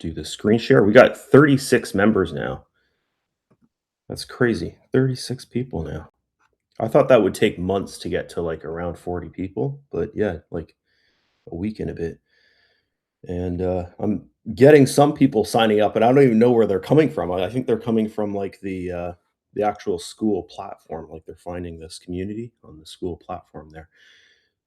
do the screen share. We got 36 members now. That's crazy. 36 people now. I thought that would take months to get to like around 40 people, but yeah, like a week and a bit. And I'm getting some people signing up, and I don't even know where they're coming from. I think they're coming from like the actual school platform, like they're finding this community on the school platform there.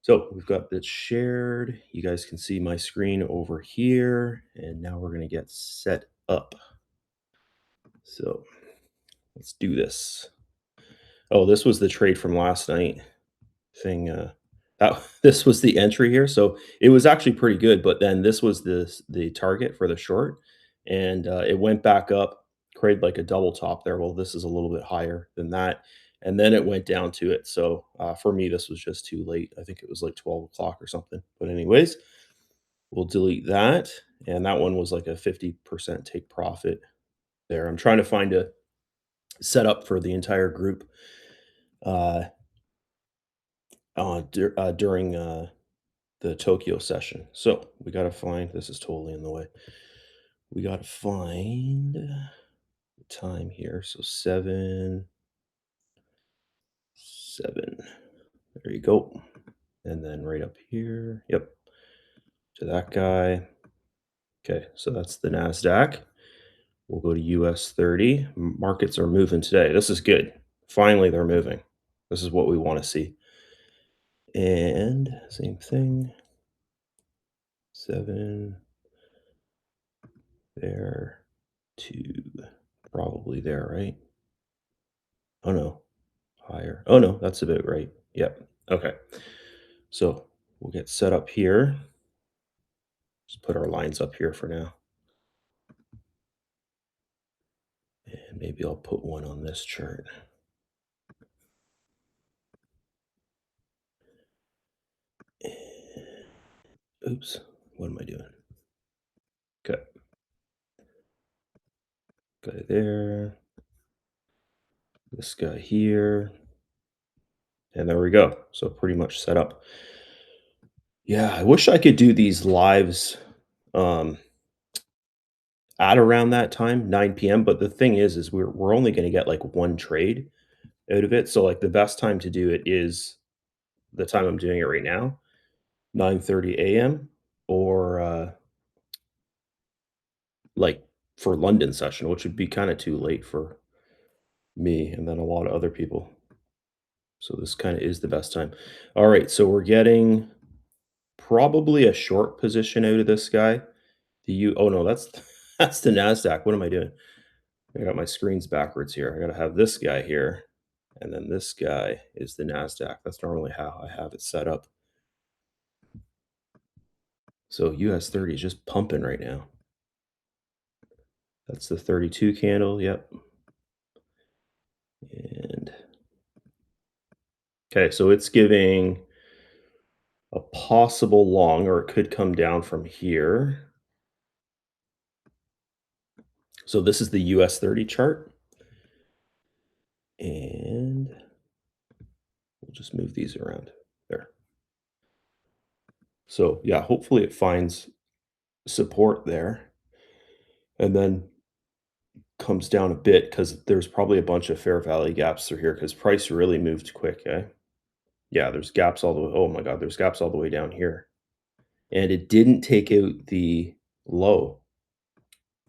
So we've got this shared. You guys can see my screen over here, and now we're gonna get set up. So let's do this. Oh, this was the trade from last night thing. That this was the entry here, so it was actually pretty good. But then this was the target for the short, and it went back up, created like a double top there. Well, this is a little bit higher than that, and then it went down to it. So for me, this was just too late. I think it was like 12 o'clock or something. But anyways, we'll delete that, and that one was like a 50% take profit there. I'm trying to find a setup for the entire group. Uh, during the Tokyo session. So we got to find, this is totally in the way. We got to find the time here. So 7. There you go. And then right up here. Yep. To that guy. Okay. So that's the NASDAQ. We'll go to US30. Markets are moving today. This is good. Finally, they're moving. This is what we want to see. And same thing. 7 there, 2 probably there, right? Oh no, higher. Oh no, that's a bit right. Yep. Okay. So we'll get set up here. Just put our lines up here for now. And maybe I'll put one on this chart. Oops, what am I doing? Okay. Guy there. This guy here. And there we go. So pretty much set up. Yeah, I wish I could do these lives um at around that time, 9 p.m. But the thing is we're only going to get like one trade out of it. So like the best time to do it is the time I'm doing it right now, 9:30 a.m. or like for London session, which would be kind of too late for me and then a lot of other people. So this kind of is the best time. All right, so we're getting probably a short position out of this guy. Oh no, that's that's the Nasdaq. What am I doing? I got my screens backwards here. I got to have this guy here, and then this guy is the Nasdaq. That's normally how I have it set up. So US30 is just pumping right now. That's the 32 candle. Yep. And okay, so it's giving a possible long, or it could come down from here. So this is the US30 chart. And we'll just move these around there. So yeah, hopefully it finds support there and then comes down a bit because there's probably a bunch of fair value gaps through here because price really moved quick, eh? Yeah, there's gaps all the way. Oh my God, there's gaps all the way down here. And it didn't take out the low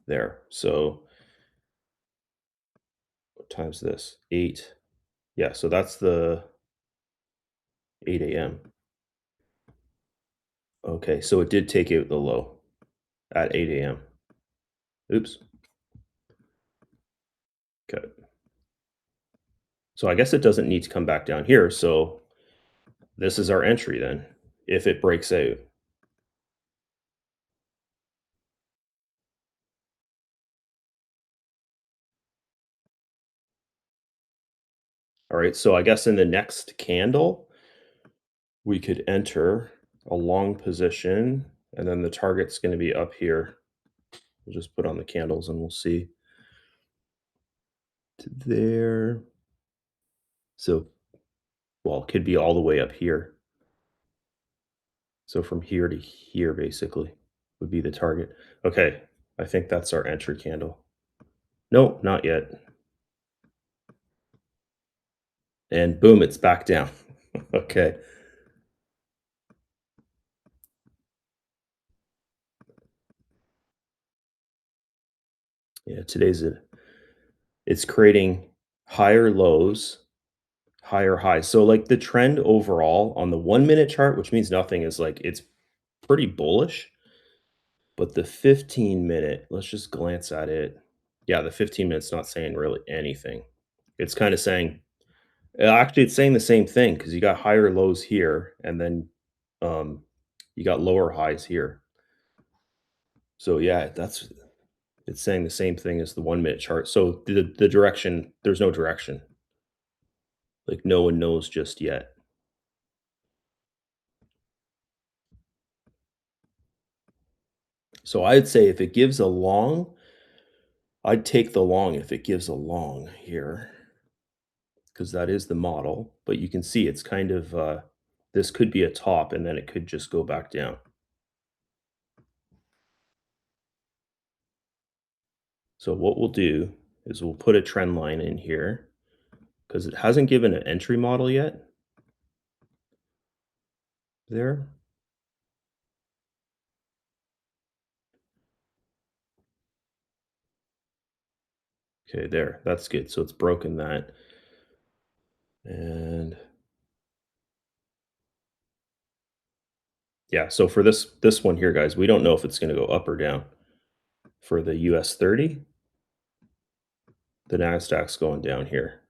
there. So what time's this? 8. Yeah, so that's the 8 a.m. Okay, so it did take out the low at 8 a.m. Oops. Okay. So I guess it doesn't need to come back down here. So this is our entry then, if it breaks out. All right, so I guess in the next candle, we could enter a long position, and then the target's going to be up here. We'll just put on the candles and we'll see. To there. So, well, it could be all the way up here. So from here to here, basically, would be the target. Okay, I think that's our entry candle. Nope, not yet. And boom, it's back down. Okay. Yeah, it's creating higher lows, higher highs. So like the trend overall on the 1 minute chart, which means nothing, is like it's pretty bullish. But the 15 minute, let's just glance at it. Yeah, the 15 minute's not saying really anything. It's kind of saying actually it's saying the same thing because you got higher lows here and then um you got lower highs here. So yeah, that's it's saying the same thing as the 1 minute chart. So the direction, there's no direction. Like no one knows just yet. So I'd say if it gives a long, I'd take the long if it gives a long here, because that is the model. But you can see it's kind of this could be a top and then it could just go back down. So what we'll do is we'll put a trend line in here because it hasn't given an entry model yet there. Okay, there. That's good. So it's broken that. And yeah, so for this one here, guys, we don't know if it's going to go up or down. For the US30, the Nasdaq's going down here.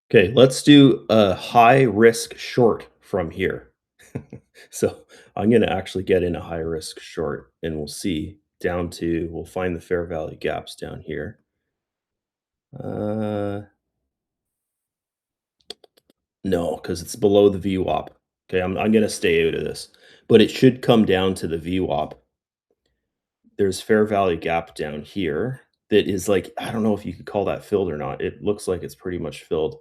Okay, let's do a high risk short from here. So I'm going to actually get in a high risk short and we'll see down to, we'll find the fair value gaps down here. Uh, no, because it's below the VWAP. Okay, I'm going to stay out of this, but it should come down to the VWAP. There's fair value gap down here that is like, I don't know if you could call that filled or not. It looks like it's pretty much filled.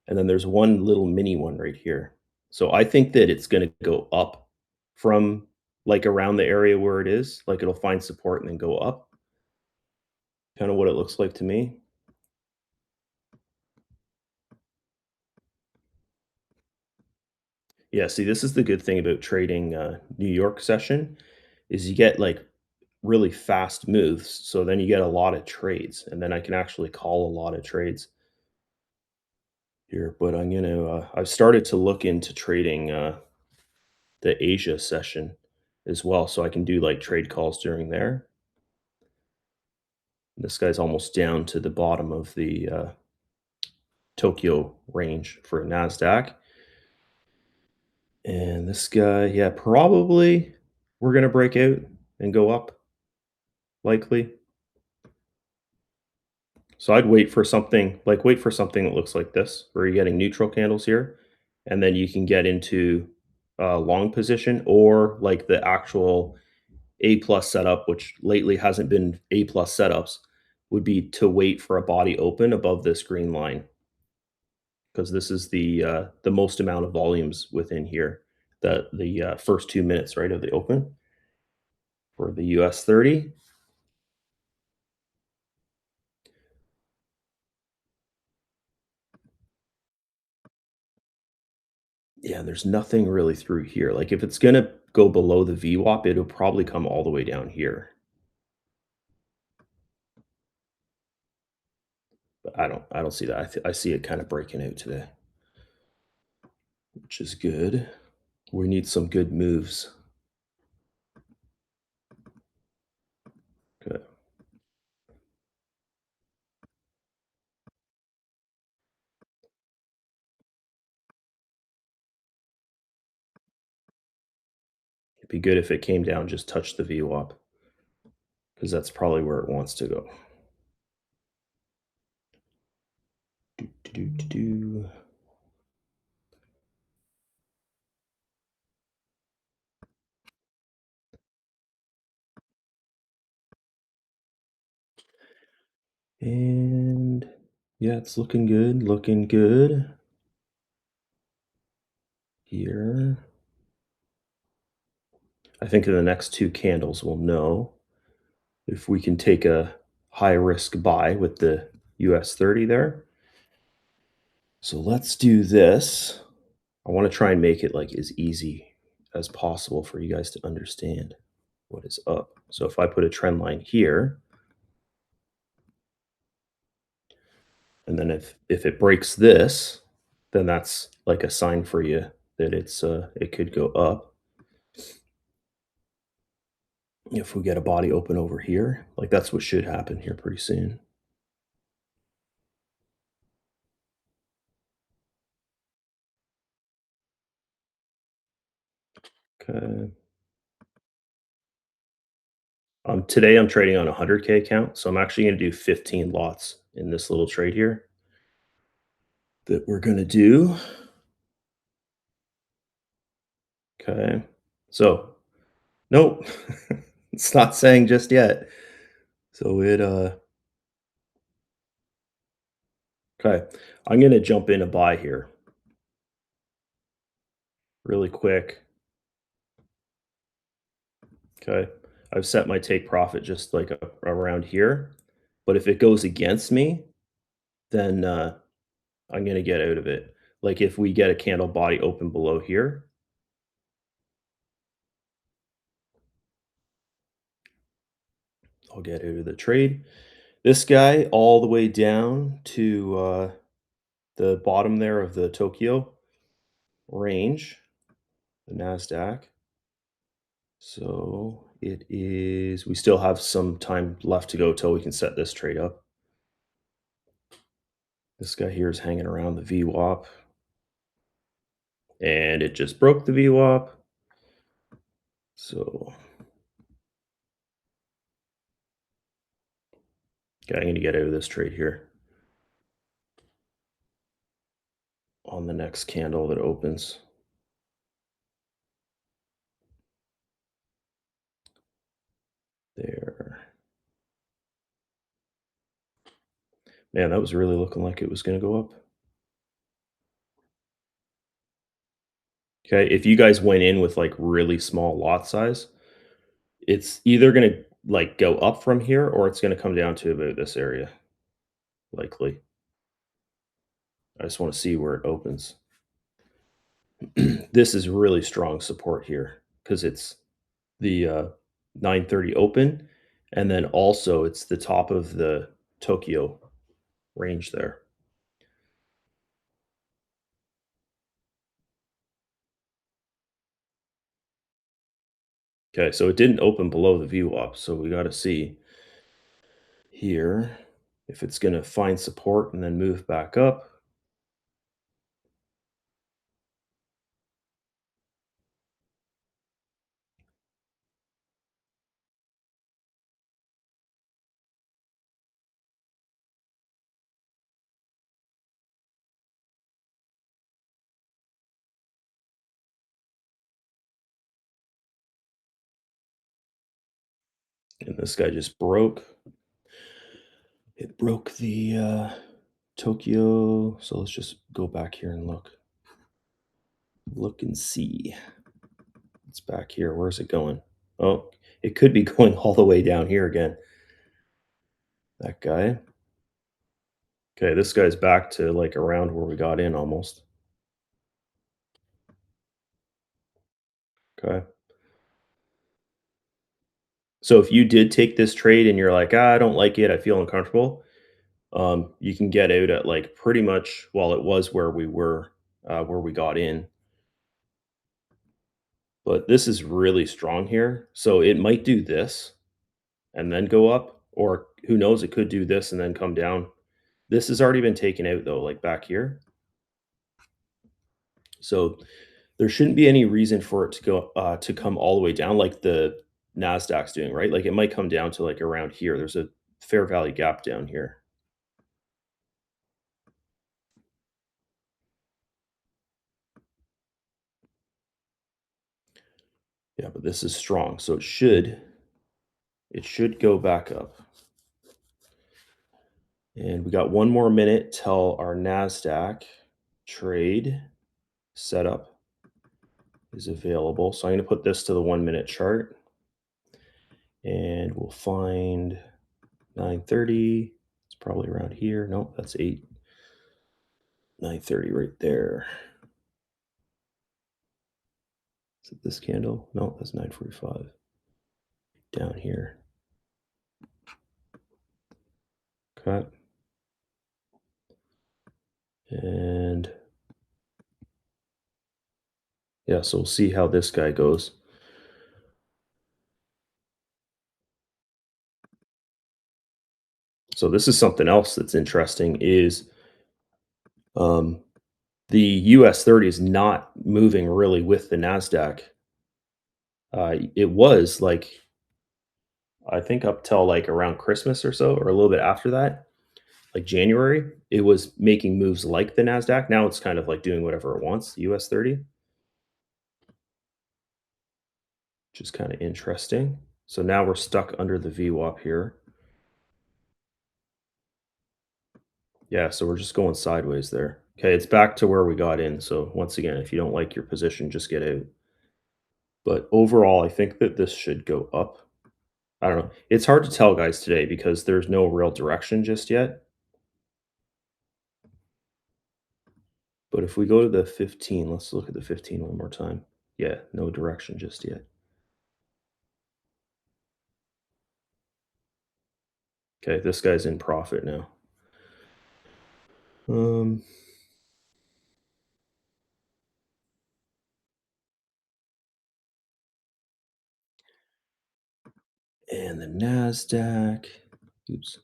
And then there's one little mini one right here. So I think that it's gonna go up from, like, around the area where it is, like, it'll find support and then go up, kinda what it looks like to me. Yeah, see, this is the good thing about trading, New York session, is you get, like, really fast moves, so then you get a lot of trades, and then I can actually call a lot of trades here, but I'm gonna, I've started to look into trading, the Asia session as well, so I can do, like, trade calls during there. This guy's almost down to the bottom of the Tokyo range for NASDAQ. And this guy, yeah, probably we're going to break out and go up, likely. So I'd wait for something that looks like this, where you're getting neutral candles here. And then you can get into a long position or like the actual A plus setup, which lately hasn't been A plus setups, would be to wait for a body open above this green line, because this is the most amount of volumes within here. The first 2 minutes, right, of the open for the US30. Yeah, there's nothing really through here. Like if it's gonna go below the VWAP, it'll probably come all the way down here. But I don't see that. I see it kind of breaking out today, which is good. We need some good moves. Good. It'd be good if it came down, just touched the VWAP, because that's probably where it wants to go. Do, do, do, do. And yeah, it's looking good, looking good. here. I think in the next 2 candles, we'll know if we can take a high risk buy with the US30 there. So let's do this. I want to try and make it like as easy as possible for you guys to understand what is up. So if I put a trend line here, and then if it breaks this, then that's like a sign for you that it could go up. If we get a body open over here, like that's what should happen here pretty soon. Okay. Today I'm trading on a 100K account, so I'm actually going to do 15 lots in this little trade here that we're going to do. Okay. So, nope. It's not saying just yet. So okay. I'm going to jump in a buy here really quick. Okay. I've set my take profit just like around here. But if it goes against me, then I'm going to get out of it. Like if we get a candle body open below here, I'll get out of the trade. This guy all the way down to the bottom there of the Tokyo range, the NASDAQ. So it is, we still have some time left to go till we can set this trade up. This guy here is hanging around the VWAP and it just broke the VWAP. So, okay, I'm going to get out of this trade here on the next candle that opens. There. Man, that was really looking like it was going to go up. Okay, if you guys went in with like really small lot size, it's either going to like go up from here or it's going to come down to about this area, likely. I just want to see where it opens. This is really strong support here because it's the 930 open, and then also it's the top of the Tokyo range there. Okay, so it didn't open below the VWAP, so we got to see here if it's going to find support and then move back up. And this guy just broke. It broke the Tokyo. So let's just go back here and look. Look and see. It's back here. Where's it going? Oh, it could be going all the way down here again. That guy. Okay, this guy's back to like around where we got in almost. Okay. So if you did take this trade and you're like, I don't like it, I feel uncomfortable, you can get out at like pretty much, well, it was where we were, where we got in. But this is really strong here. So it might do this and then go up, or who knows, it could do this and then come down. This has already been taken out though, like back here. So there shouldn't be any reason for it to go to come all the way down like the Nasdaq's doing, right? Like it might come down to like around here. There's a fair value gap down here. Yeah, but this is strong, so it should go back up. And we got one more minute till our Nasdaq trade setup. is available. So I'm going to put this to the 1 minute chart and we'll find 930. It's probably around here. Nope, that's 930 right there. Is it this candle? No, that's 945. Down here. Okay. And yeah, so we'll see how this guy goes. So this is something else that's interesting is um, the US30 is not moving really with the Nasdaq. It was like I think up till like around Christmas or so, or a little bit after that, like January, it was making moves like the Nasdaq. Now it's kind of like doing whatever it wants. The US30, which is kind of interesting. So now we're stuck under the VWAP here. Yeah, so we're just going sideways there. Okay, it's back to where we got in. So once again, if you don't like your position, just get out. But overall, I think that this should go up. I don't know. It's hard to tell, guys, today because there's no real direction just yet. But if we go to the 15, let's look at the 15 one more time. Yeah, no direction just yet. Okay, this guy's in profit now. Um, and the Nasdaq, oops,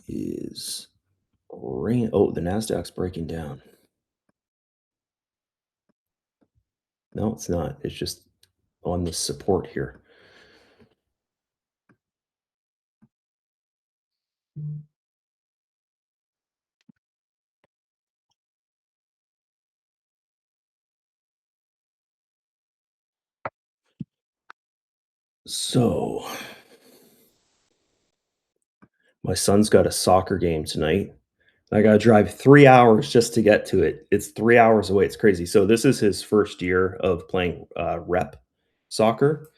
is oh, the Nasdaq's breaking down. No, it's not. It's just on the support here. So, my son's got a soccer game tonight. I gotta drive 3 hours just to get to it. It's 3 hours away, it's crazy. So this is his first year of playing, rep soccer.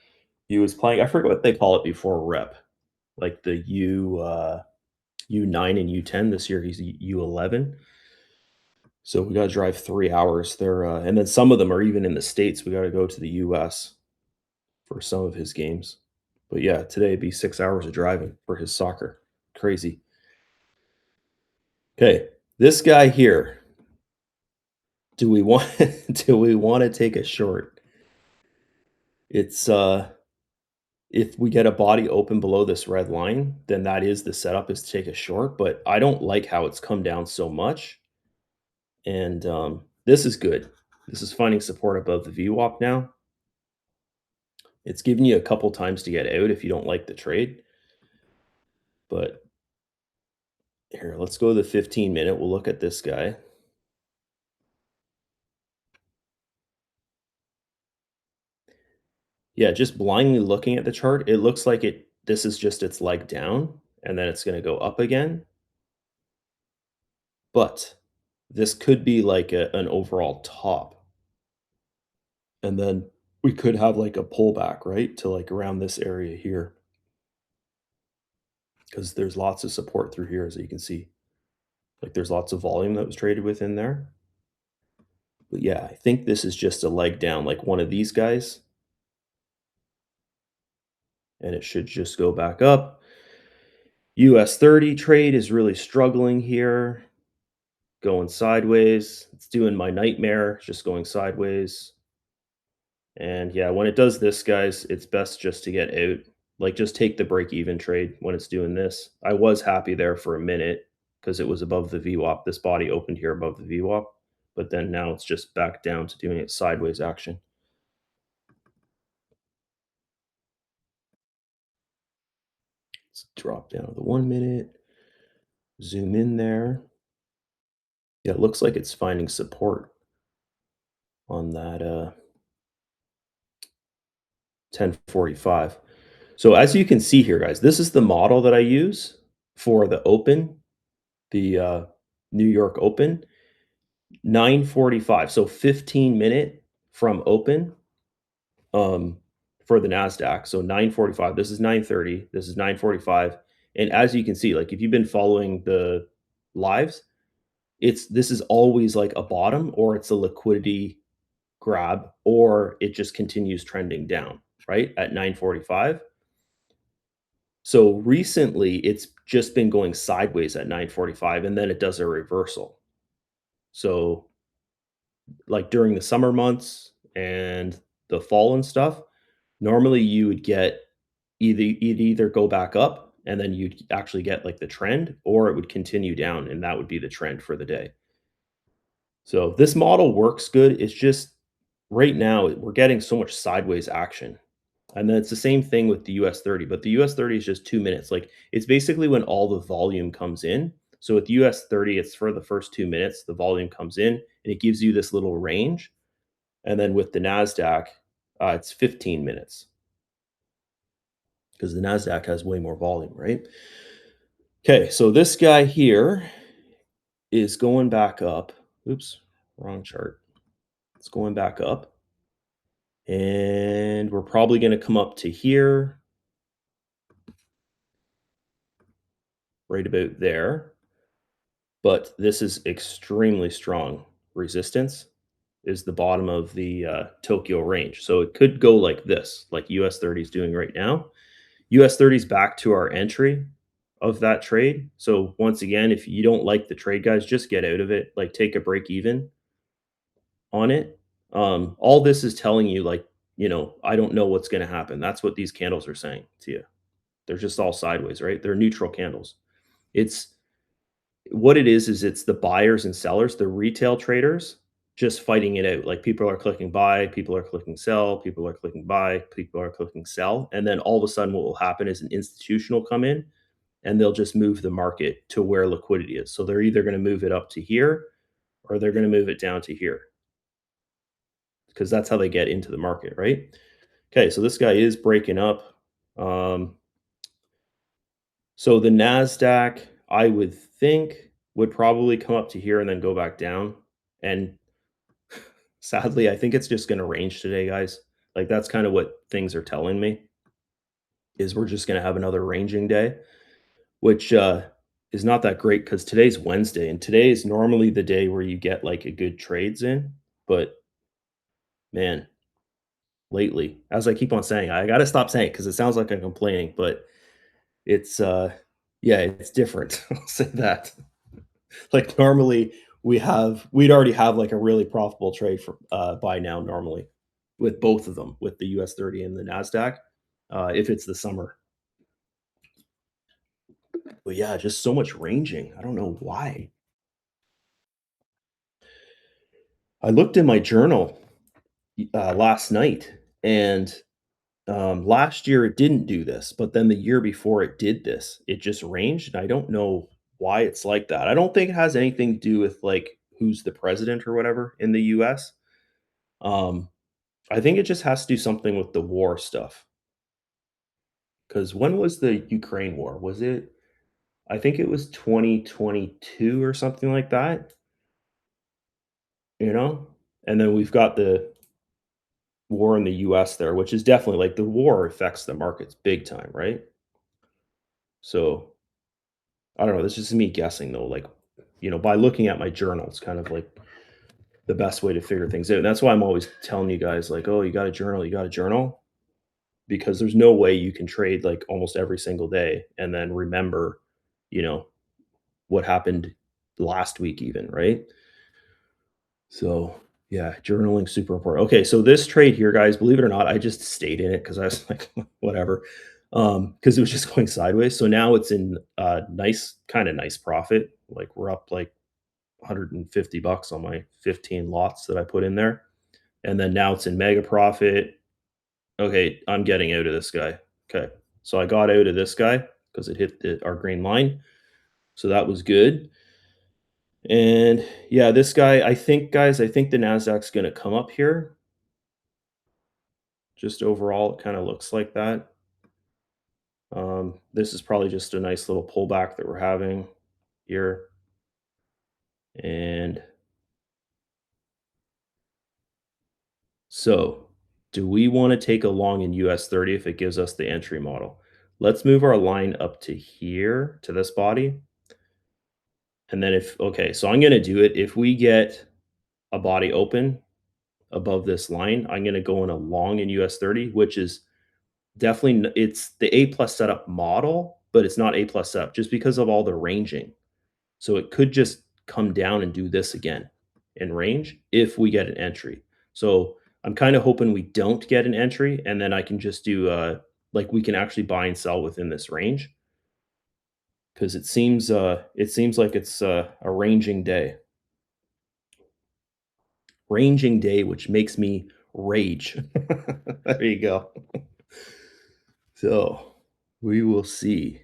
He was playing I forget what they call it before rep, like the U9 and U10. This year he's U11. So we gotta drive 3 hours there, and then some of them are even in the States. We gotta go to the US for some of his games. But yeah, today it'd be 6 hours of driving for his soccer. Crazy. Okay, this guy here, do we want do we wanna take a short? It's, if we get a body open below this red line, then that is the setup is to take a short, but I don't like how it's come down so much, and, this is good. This is finding support above the VWAP now. It's giving you a couple times to get out if you don't like the trade, but here, let's go to the 15-minute. We'll look at this guy. Yeah, just blindly looking at the chart, it looks like this is just its leg down, and then it's gonna go up again, but this could be like an overall top, and then we could have like a pullback, right, to like around this area here, because there's lots of support through here, as you can see. Like, there's lots of volume that was traded within there. But yeah, I think this is just a leg down, like one of these guys, and it should just go back up. US30 trade is really struggling here, going sideways. It's doing my nightmare, just going sideways. And yeah, when it does this, guys, it's best just to get out. Like, just take the break even trade when it's doing this. I was happy there for a minute because it was above the VWAP. This body opened here above the VWAP, but then now it's just back down to doing it sideways action. Let's drop down to the 1 minute, zoom in there. Yeah, it looks like it's finding support on that 1045. So as you can see here, guys, this is the model that I use for the open, the New York Open, 9:45. So 15-minute from open, um, for the NASDAQ. So 9:45, this is 9:30, this is 9:45, and as you can see, like, if you've been following the lives, this is always like a bottom or it's a liquidity grab or it just continues trending down, right, at 9:45. So recently, it's just been going sideways at 9:45, and then it does a reversal. So, like, during the summer months and the fall and stuff, normally you would get you'd either go back up and then you'd actually get, like, the trend, or it would continue down, and that would be the trend for the day. So this model works good. It's just right now we're getting so much sideways action. And then it's the same thing with the US30, but the US30 is just 2 minutes. Like it's basically when all the volume comes in. So with US30, it's for the first 2 minutes, the volume comes in and it gives you this little range. And then with the NASDAQ, it's 15 minutes because the NASDAQ has way more volume, right? Okay, so this guy here is going back up. Oops, wrong chart. It's going back up. And we're probably going to come up to here, right about there. But this is extremely strong resistance is the bottom of the Tokyo range. So it could go like this, like US30 is doing right now. US30 is back to our entry of that trade. So once again, if you don't like the trade, guys, just get out of it. Like take a break even on it. All this is telling you, like, I don't know what's going to happen. That's what these candles are saying to you. They're just all sideways, right? They're neutral candles. It's what it is it's the buyers and sellers, the retail traders just fighting it out. Like people are clicking buy, people are clicking sell, people are clicking buy, people are clicking sell. And then all of a sudden, what will happen is an institutional come in and they'll just move the market to where liquidity is. So they're either going to move it up to here or they're going to move it down to here because that's how they get into the market, right? Okay, so this guy is breaking up. Um, so the NASDAQ, I would think, would probably come up to here and then go back down. And sadly, I think it's just gonna range today, guys. Like, that's kinda what things are telling me, is we're just gonna have another ranging day, which, is not that great because today's Wednesday, and today is normally the day where you get, like, a good trades in, but man, lately, as I keep on saying, I gotta stop saying it because it sounds like I'm complaining, but it's, yeah, it's different. I'll say that. Like, normally, we'd already have, like, a really profitable trade for by now normally with both of them, with the US30 and the NASDAQ, if it's the summer. But, yeah, just so much ranging. I don't know why. I looked in my journal, last night, and, last year it didn't do this, but then the year before it did this. It just ranged, and I don't know why it's like that. I don't think it has anything to do with, like, who's the president or whatever in the US. Um, I think it just has to do something with the war stuff. Because when was the Ukraine war? Was it I think it was 2022 or something like that, you know? And then we've got the war in the US there, which is definitely like the war affects the markets big time, right? So, I don't know, this is just me guessing though, like, by looking at my journal, it's kind of like the best way to figure things out. And that's why I'm always telling you guys like, "Oh, you got a journal." Because there's no way you can trade like almost every single day and then remember, you know, what happened last week even, right? So, yeah, journaling super important. Okay, so this trade here, guys, believe it or not, I just stayed in it because I was like, whatever, because it was just going sideways. So now it's in nice, kind of nice profit. Like we're up like 150 bucks on my 15 lots that I put in there, and then now it's in mega profit. Okay, I'm getting out of this guy. Okay, so I got out of this guy because it hit our green line, so that was good. And yeah, this guy, I think, guys, I think the Nasdaq's going to come up here. Just overall, it kind of looks like that. This is probably just a nice little pullback that we're having here, and So, do we want to take a long in US30 if it gives us the entry model? Let's move our line up to here, to this body. And then okay, so I'm going to do it. If we get a body open above this line, I'm going to go in a long in US30, which is definitely, it's the A plus setup model, but it's not A plus setup just because of all the ranging. So it could just come down and do this again in range if we get an entry. So I'm kind of hoping we don't get an entry, and then I can just do like we can actually buy and sell within this range because it seems like it's a ranging day, which makes me rage. There you go. So we will see.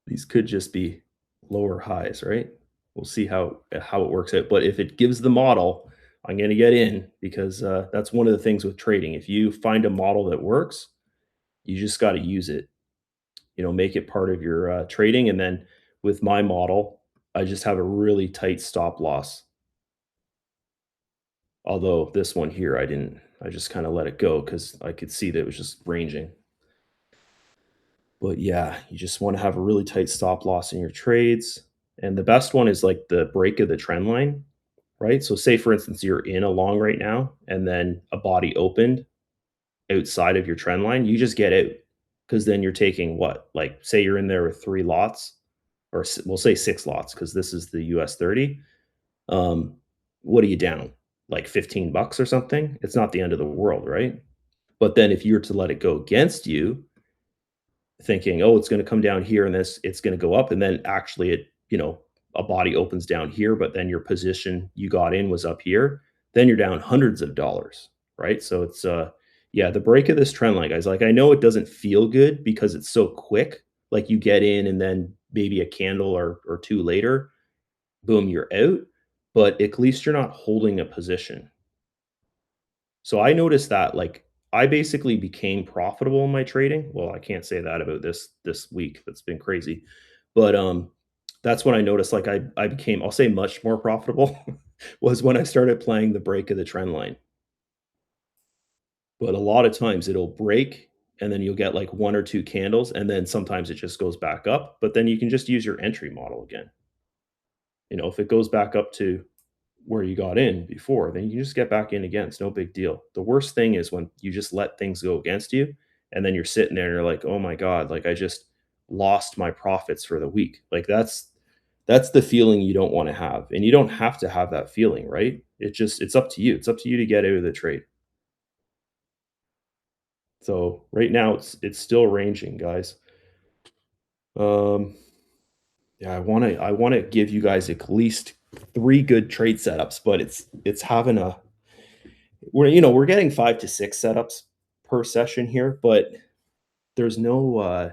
These could just be lower highs, right? We'll see how it works out. But if it gives the model, I'm going to get in because that's one of the things with trading. If you find a model that works, you just got to use it. Make it part of your trading. And then with my model, I just have a really tight stop loss. Although this one here, I didn't. I just kind of let it go because I could see that it was just ranging. But yeah, you just want to have a really tight stop loss in your trades. And the best one is like the break of the trend line, right? So say for instance you're in a long right now and then a body opened outside of your trend line, you just get out because then you're taking what? Like say you're in there with 3 lots or we'll say 6 lots because this is the US30. Um what are you down? Like 15 bucks or something? It's not the end of the world, right? But then if you were to let it go against you, thinking, "Oh, it's gonna come down here and this it's gonna go up," and then actually a body opens down here, but then your position you got in was up here, then you're down hundreds of dollars, right? So it's, yeah, the break of this trend line, guys, like, I know it doesn't feel good because it's so quick, like, you get in and then maybe a candle or 2 later, boom, you're out, but at least you're not holding a position. So I noticed that, like, I basically became profitable in my trading. Well, I can't say that about this week. That's been crazy. But that's when I noticed like I became, I'll say, much more profitable was when I started playing the break of the trend line. But a lot of times it'll break and then you'll get like 1 or 2 candles and then sometimes it just goes back up, but then you can just use your entry model again. If it goes back up to where you got in before, then you just get back in again. It's no big deal. The worst thing is when you just let things go against you and then you're sitting there and you're like, "Oh my god, like I just lost my profits for the week." Like that's the feeling you don't want to have. And you don't have to have that feeling, right? It's up to you. It's up to you to get out of the trade. So, right now it's still ranging, guys. Um yeah, I want to give you guys at least 3 good trade setups, but it's having a we're getting 5 to 6 setups per session here, but there's no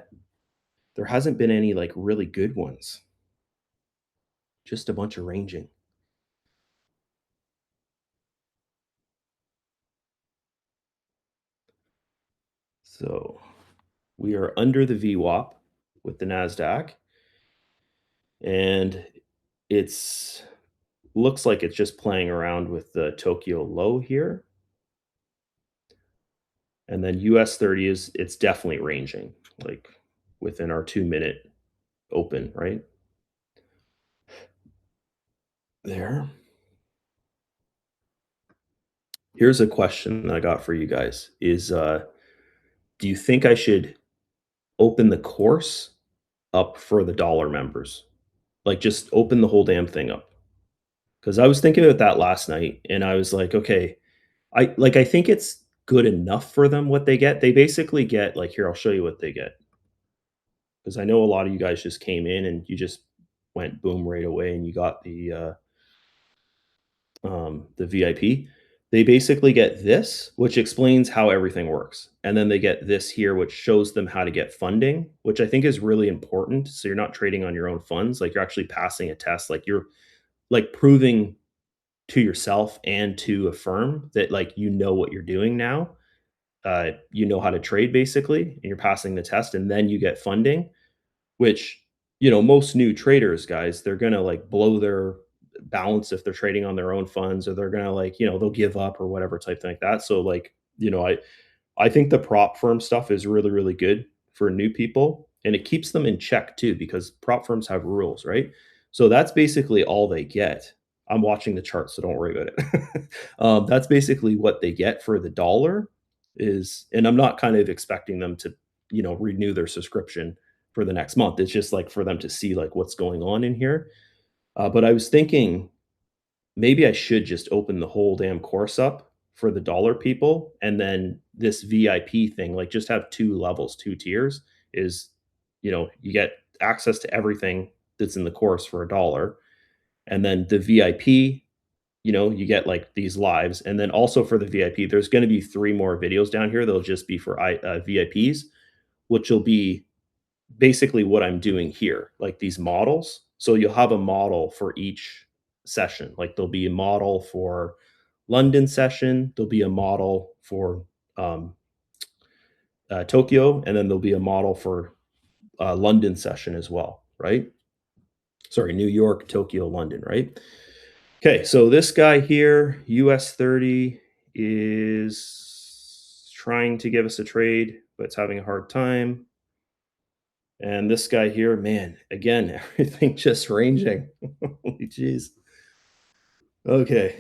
there hasn't been any like really good ones. Just a bunch of ranging. So, we are under the VWAP with the Nasdaq and it's looks like it's just playing around with the Tokyo low here. And then US30 is it's definitely ranging like within our 2-minute open, right? There. Here's a question that I got for you guys is do you think I should open the course up for the dollar members? Like, just open the whole damn thing up. Because I was thinking about that last night, and I was like, "Okay." I think it's good enough for them what they get. They basically get like here, I'll show you what they get. Because I know a lot of you guys just came in and you just went boom right away and you got the VIP. They basically get this, which explains how everything works. And then they get this here, which shows them how to get funding, which I think is really important. So you're not trading on your own funds. Like you're actually passing a test. Like you're like proving to yourself and to a firm that like you know what you're doing now. You know how to trade basically, and you're passing the test, and then you get funding, which most new traders, guys, they're gonna like blow their balance if they're trading on their own funds, or they're gonna like, they'll give up or whatever type thing like that. So like, I think the prop firm stuff is really, really good for new people, and it keeps them in check too because prop firms have rules, right? So that's basically all they get. I'm watching the chart, so don't worry about it. That's basically what they get for the dollar is, and I'm not kind of expecting them to, renew their subscription for the next month. It's just like for them to see like what's going on in here. But I was thinking maybe I should just open the whole damn course up for the dollar people, and then this VIP thing, like just have 2 levels, 2 tiers is, you get access to everything that's in the course for a dollar, and then the VIP, you get like these lives, and then also for the VIP, there's gonna be 3 more videos down here that'll just be for VIPs, which will be basically what I'm doing here, like these models. So you'll have a model for each session. Like there'll be a model for London session, there'll be a model for um, Tokyo, and then there'll be a model for London session as well, right? Sorry, New York, Tokyo, London, right? Okay, so this guy here, US30, is trying to give us a trade, but it's having a hard time. And this guy here, man, again, everything just ranging. Holy jeez. Okay.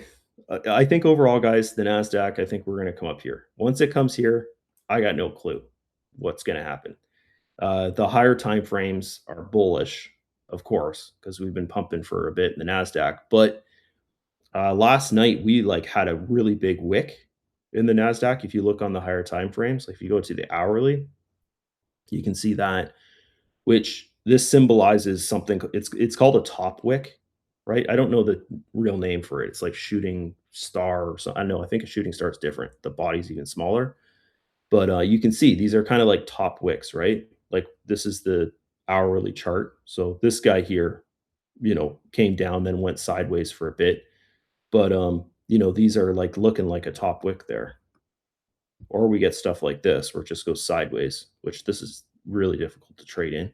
I think overall, guys, the NASDAQ, I think we're going to come up here. Once it comes here, I got no clue what's going to happen. The higher time frames are bullish, of course, because we've been pumping for a bit in the NASDAQ. But last night, we like had a really big wick in the NASDAQ. If you look on the higher time frames, like if you go to the hourly, you can see that, which this symbolizes something. It's called a top wick, right? I don't know the real name for it. It's like shooting star or so. I know. I think a shooting star is different. The body's even smaller, but you can see these are kind of like top wicks, right? Like this is the hourly chart. So this guy here, came down, then went sideways for a bit, but these are like looking like a top wick there. Or we get stuff like this where it just goes sideways, which this is really difficult to trade in.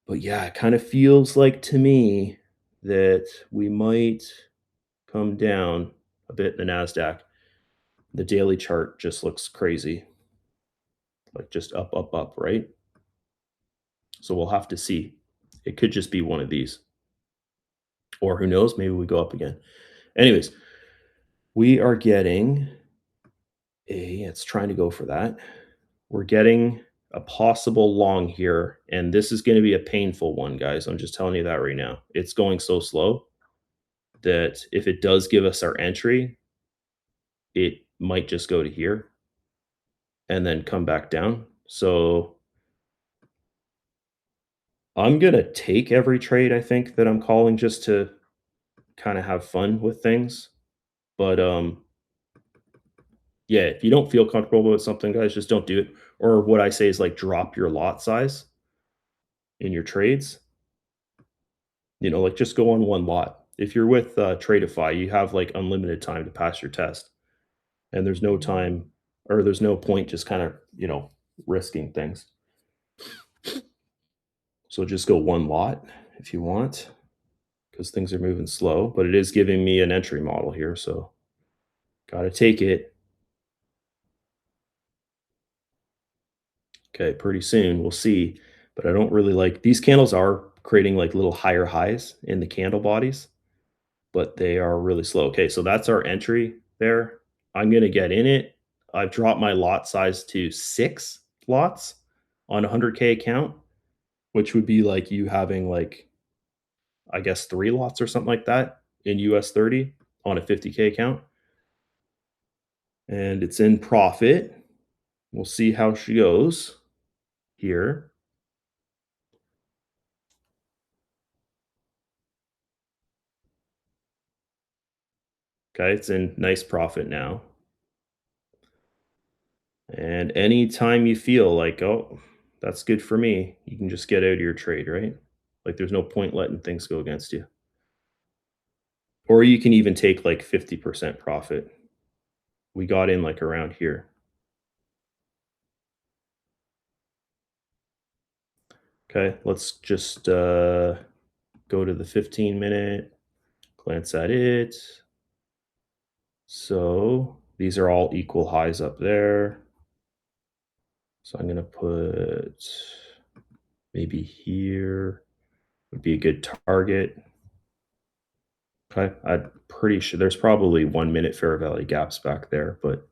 But yeah, it kind of feels like to me that we might come down a bit in the NASDAQ. The daily chart just looks crazy, like just up, up, up, right? So we'll have to see. It could just be one of these. Or who knows, maybe we go up again. Anyways, we are getting it's trying to go for that. We're getting a possible long here, and this is going to be a painful one, guys. I'm just telling you that right now. It's going so slow that if it does give us our entry, it might just go to here and then come back down. So I'm going to take every trade I think that I'm calling just to kind of have fun with things. But yeah, if you don't feel comfortable with something, guys, just don't do it. Or what I say is like drop your lot size in your trades. Like just go on one lot. If you're with Tradeify, you have like unlimited time to pass your test, and there's no time or there's no point just kind of risking things. So just go one lot if you want, because things are moving slow, but it is giving me an entry model here, so gotta take it. Okay, pretty soon we'll see, but I don't really like these candles are creating like little higher highs in the candle bodies, but they are really slow. Okay, so that's our entry there. I'm gonna get in it. I've dropped my lot size to 6 lots on a 100K account, which would be like you having like, I guess, 3 lots or something like that in US30 on a 50K account. And it's in profit. We'll see how she goes here. Okay, it's in nice profit now. And anytime you feel like, oh, that's good for me, you can just get out of your trade, right? Like there's no point letting things go against you. Or you can even take like 50% profit. We got in like around here. Okay, let's just go to the 15 minute. glance at it. So these are all equal highs up there. So I'm gonna put maybe here would be a good target. Okay, I'm pretty sure there's probably 1 minute fair value gaps back there, but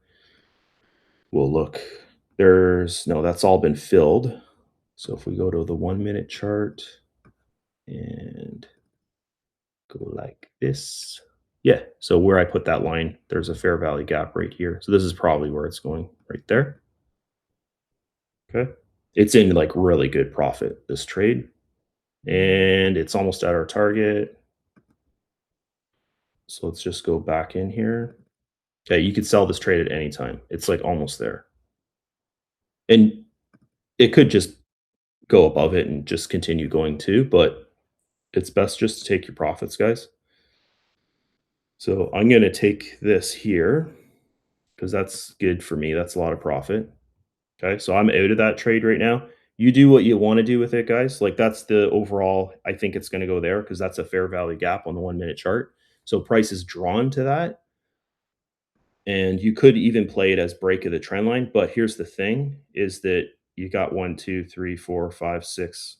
we'll look. There's no, that's all been filled. So if we go to the 1 minute chart and go like this. Yeah, so where I put that line, there's a fair value gap right here. So this is probably where it's going right there. Okay. It's in like really good profit, this trade. And it's almost at our target. So let's just go back in here. Okay, you could sell this trade at any time. It's like almost there. And it could just go above it and just continue going too, but it's best just to take your profits, guys. So I'm going to take this here because that's good for me. That's a lot of profit. Okay. So I'm out of that trade right now. You do what you want to do with it, guys. Like that's the overall, I think it's going to go there because that's a fair value gap on the 1 minute chart. So price is drawn to that. And you could even play it as break of the trend line. But here's the thing is that you got one, two, three, four, five, six,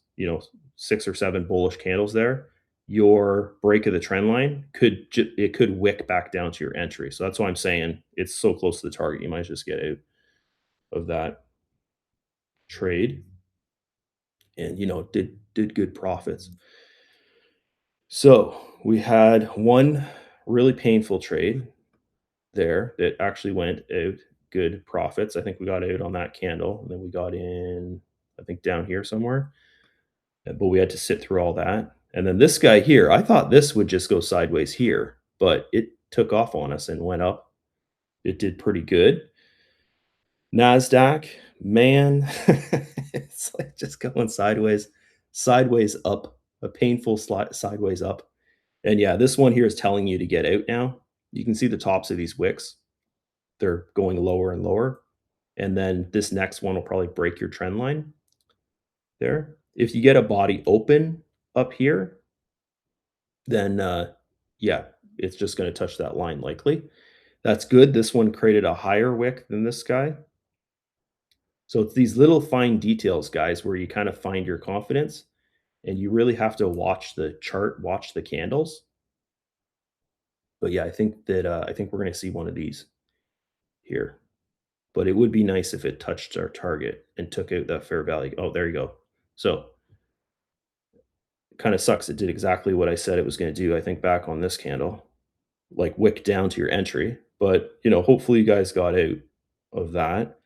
6 or 7 bullish candles there. Your break of the trend line it could wick back down to your entry. So that's why I'm saying it's so close to the target. You might just get out of that trade and did good profits. So we had one really painful trade there that actually went out good profits. I think we got out on that candle, and then we got in, I think down here somewhere, but we had to sit through all that. And then this guy here, I thought this would just go sideways here, but it took off on us and went up. It did pretty good. NASDAQ, man, it's like just going sideways up, a painful slide sideways up. And yeah, this one here is telling you to get out now. You can see the tops of these wicks. They're going lower and lower. And then this next one will probably break your trend line there. If you get a body open up here, then yeah, it's just going to touch that line likely. That's good. This one created a higher wick than this guy. So it's these little fine details, guys, where you kind of find your confidence and you really have to watch the chart, watch the candles. But yeah, I think we're going to see one of these here. But it would be nice if it touched our target and took out that fair value. Oh, there you go. So kind of sucks. It did exactly what I said it was going to do. I think back on this candle, like wick down to your entry. But hopefully you guys got out of that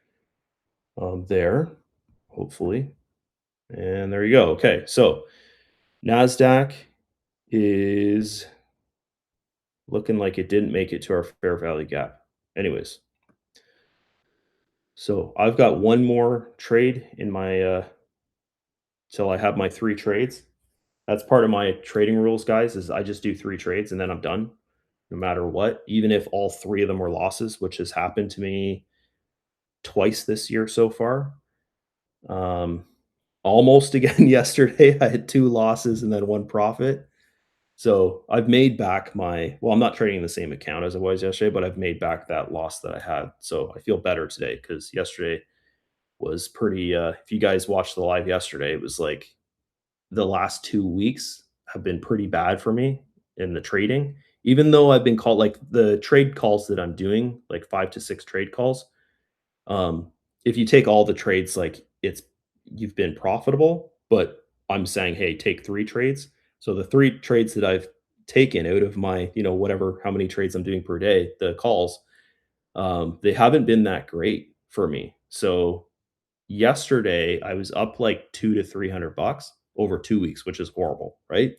there, hopefully. And there you go. Okay, so Nasdaq is looking like it didn't make it to our fair value gap. Anyways, so I've got one more trade in my till I have my 3 trades. That's part of my trading rules, guys, is I just do 3 trades and then I'm done no matter what, even if all 3 of them were losses, which has happened to me twice this year so far. Um, almost again yesterday, I had 2 losses and then 1 profit. So I've made back I'm not trading the same account as I was yesterday, but I've made back that loss that I had. So I feel better today because yesterday was pretty, if you guys watched the live yesterday, it was like the last 2 weeks have been pretty bad for me in the trading. Even though I've been called like the trade calls that I'm doing, like 5 to 6 trade calls, um, if you take all the trades, like you've been profitable, but I'm saying, hey, take 3 trades. So the 3 trades that I've taken out of my, whatever, how many trades I'm doing per day, the calls, they haven't been that great for me. So yesterday I was up like 200 to 300 bucks over 2 weeks, which is horrible, right?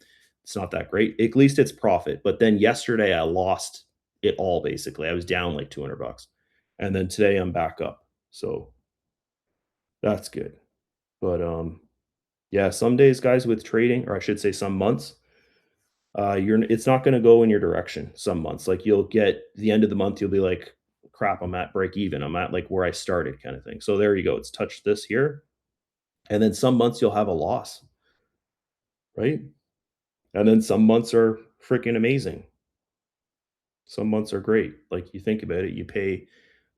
It's not that great. At least it's profit. But then yesterday I lost it all basically. I was down like 200 bucks. And then today I'm back up. So that's good. But yeah, some days, guys, with trading, or I should say some months, it's not going to go in your direction. Some months, like you'll get the end of the month, you'll be like, crap, I'm at break even. I'm at like where I started kind of thing. So there you go. It's touched this here. And then some months you'll have a loss, right? And then some months are freaking amazing. Some months are great. Like, you think about it, you pay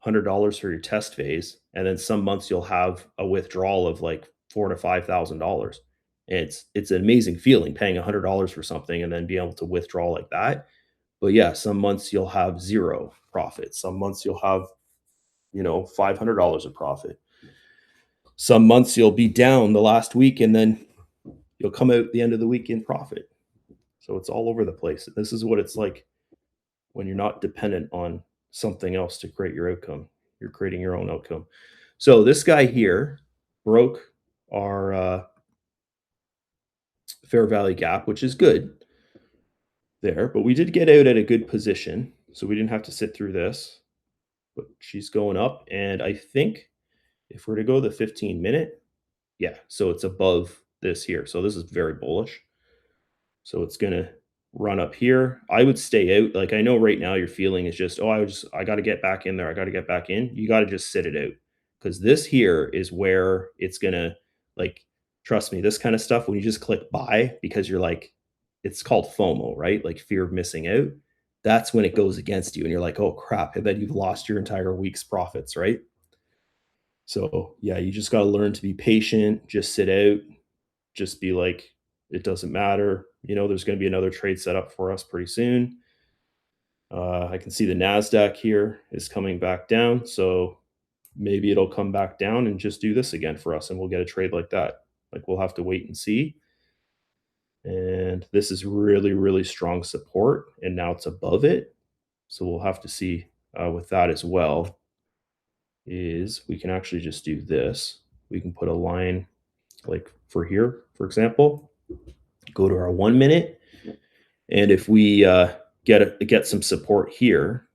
$100 for your test phase, and then some months you'll have a withdrawal of like 4 to $5,000. It's an amazing feeling paying $100 for something and then being able to withdraw like that. But yeah, some months you'll have 0 profit. Some months you'll have, $500 of profit. Some months you'll be down the last week and then you'll come out at the end of the week in profit. So it's all over the place. This is what it's like when you're not dependent on something else to create your outcome. You're creating your own outcome. So this guy here broke our fair value gap, which is good there, but we did get out at a good position. So we didn't have to sit through this, but she's going up. And I think if we're to go the 15-minute, yeah, so it's above this here. So this is very bullish. So it's gonna run up here. I would stay out. Like, I know right now your feeling is just, oh, I got to get back in there. I got to get back in. You got to just sit it out because this here is where it's gonna, like, trust me, this kind of stuff when you just click buy because you're like, it's called FOMO, right? Like fear of missing out. That's when it goes against you, and you're like, oh crap, and then you've lost your entire week's profits, right? So yeah, you just got to learn to be patient. Just sit out. Just be like, it doesn't matter. There's going to be another trade set up for us pretty soon. I can see the NASDAQ here is coming back down. So maybe it'll come back down and just do this again for us and we'll get a trade like that. Like, we'll have to wait and see. And this is really, really strong support. And now it's above it. So we'll have to see with that as well. Is we can actually just do this. We can put a line like for here, for example, go to our 1 minute. And if we get some support here,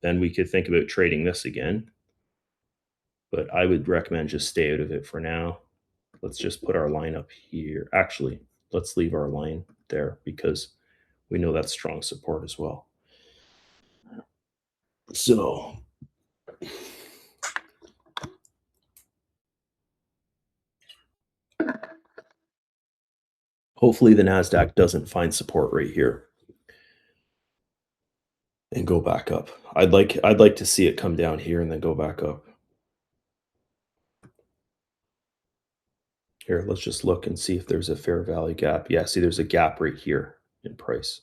then we could think about trading this again. But I would recommend just stay out of it for now. Let's just put our line up here. Actually, let's leave our line there because we know that's strong support as well. So hopefully the NASDAQ doesn't find support right here and go back up. I'd like to see it come down here and then go back up. Here, let's just look and see if there's a fair value gap. Yeah, see, there's a gap right here in price.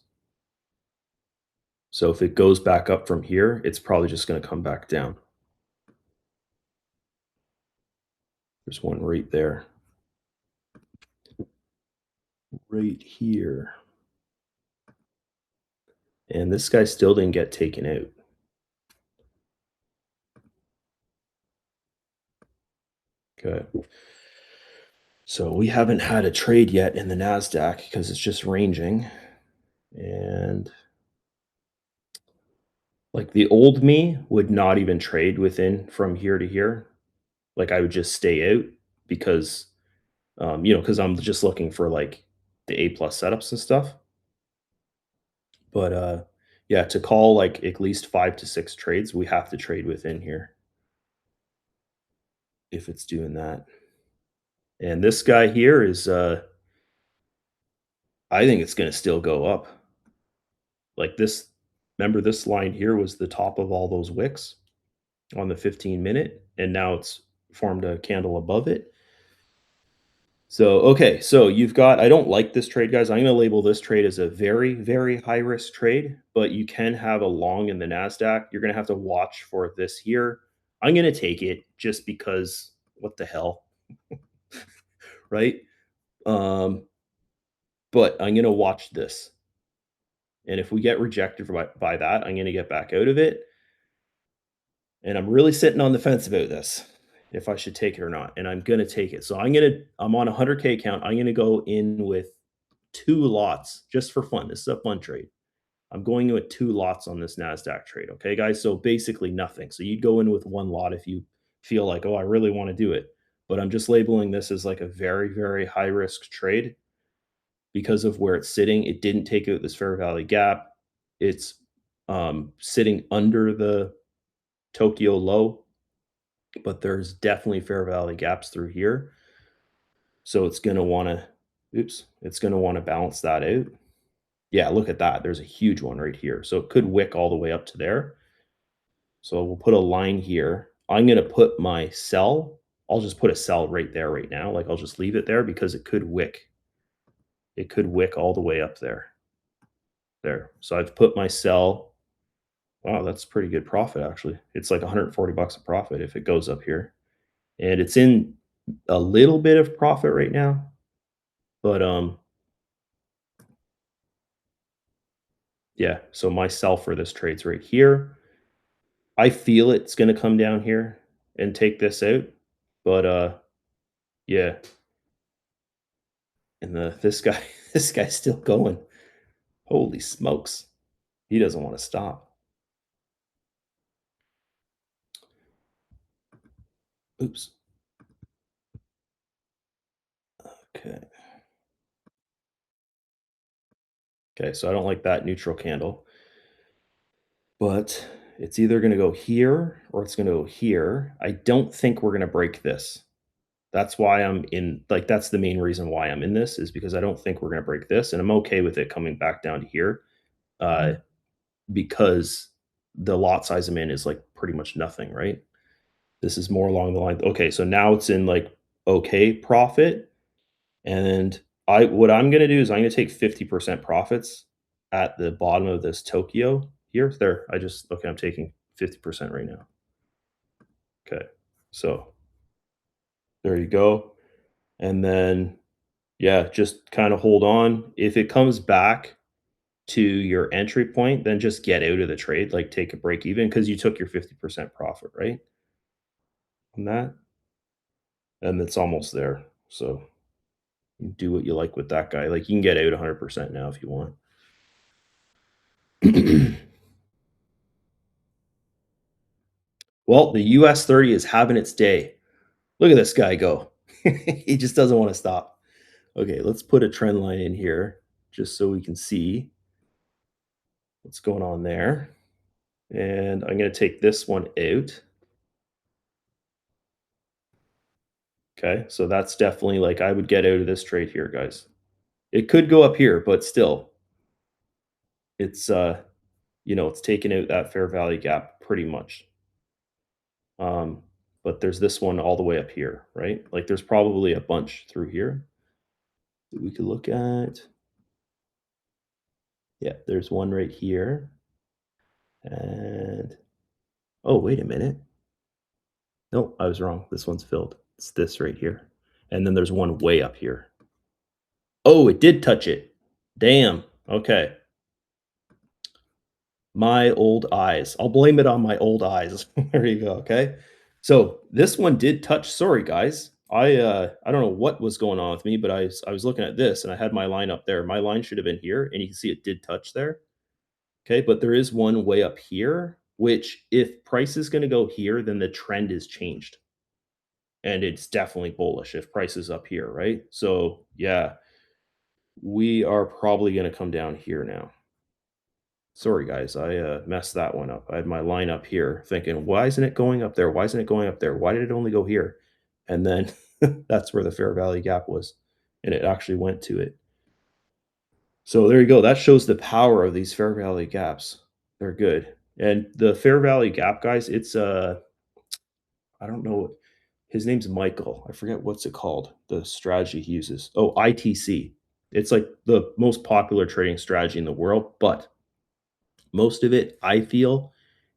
So if it goes back up from here, it's probably just going to come back down. There's one right there. Right here. And this guy still didn't get taken out. Okay. So we haven't had a trade yet in the NASDAQ because it's just ranging. And like, the old me would not even trade within from here to here. Like, I would just stay out because, because I'm just looking for like the A plus setups and stuff. But yeah, to call like at least 5 to 6 trades, we have to trade within here if it's doing that. And this guy here is I think it's gonna still go up. Like this, remember this line here was the top of all those wicks on the 15-minute, and now it's formed a candle above it. So, okay, so you've got, I don't like this trade, guys. I'm gonna label this trade as a very, very high risk trade, but you can have a long in the NASDAQ. You're gonna have to watch for this here. I'm gonna take it just because what the hell, right? Um, but I'm gonna watch this. And if we get rejected by that, I'm gonna get back out of it. And I'm really sitting on the fence about this, if I should take it or not. And I'm gonna take it. So I'm on a 100K account. I'm gonna go in with 2 lots just for fun. This is a fun trade. I'm going in with 2 lots on this NASDAQ trade. Okay, guys. So basically nothing. So you'd go in with 1 lot if you feel like, oh, I really want to do it. But I'm just labeling this as like a very, very high risk trade because of where it's sitting. It didn't take out this fair value gap. It's sitting under the Tokyo low, but there's definitely fair value gaps through here. So it's going to want to, it's going to want to balance that out. Yeah, look at that. There's a huge one right here. So it could wick all the way up to there. So we'll put a line here. I'm going to put my sell. I'll just put a sell right there right now. Like I'll just leave it there because it could wick. It could wick all the way up there. There. So I've put my sell. Wow, that's pretty good profit actually. It's like 140 bucks a profit if it goes up here. And it's in a little bit of profit right now, but yeah, so my sell for this trade's right here. I feel it's going to come down here and take this out, but yeah, and this guy this guy's still going. Holy smokes. He doesn't want to stop. Oops. Okay. Okay, so I don't like that neutral candle, but it's either going to go here or it's going to go here. I don't think we're going to break this. That's why I'm in, like, that's the main reason why I'm in this, is because I don't think we're going to break this, and I'm okay with it coming back down to here, uh, because the lot size I'm in is like pretty much nothing, right? This is more along the line. Okay, so now it's in like okay profit, and I what I'm gonna do is I'm gonna take 50% profits at the bottom of this Tokyo here. There, I just okay, I'm taking 50% right now. Okay, so there you go. And then yeah, just kind of hold on. If it comes back to your entry point, then just get out of the trade, like take a break even because you took your 50% profit, right? On that. And it's almost there. So you do what you like with that guy. Like you can get out 100% now if you want. Well, the US30 is having its day. Look at this guy go. He just doesn't want to stop. Okay, let's put a trend line in here just so we can see what's going on there. And I'm going to take this one out. Okay, so that's definitely like I would get out of this trade here, guys. It could go up here, but still, it's it's taking out that fair value gap pretty much. Um, but there's this one all the way up here, right? Like there's probably a bunch through here that we could look at. Yeah, there's one right here. And oh, wait a minute. No, I was wrong. This one's filled. It's this right here. And then there's one way up here. Oh, it did touch it. Damn. Okay. My old eyes. I'll blame it on my old eyes. There you go, okay? So, this one did touch, sorry guys. I don't know what was going on with me, but I was looking at this and I had my line up there. My line should have been here and you can see it did touch there. Okay, but there is one way up here, which if price is going to go here, then the trend is changed. And it's definitely bullish if price is up here, right? So, yeah, we are probably going to come down here now. Sorry, guys, I messed that one up. I had my line up here thinking, why isn't it going up there? Why isn't it going up there? Why did it only go here? And then that's where the fair value gap was. And it actually went to it. So there you go. That shows the power of these fair value gaps. They're good. And the fair value gap, guys, it's I don't know what his name's Michael. I forget what's it called, the strategy he uses. Oh, ITC. It's like the most popular trading strategy in the world, but most of it, I feel,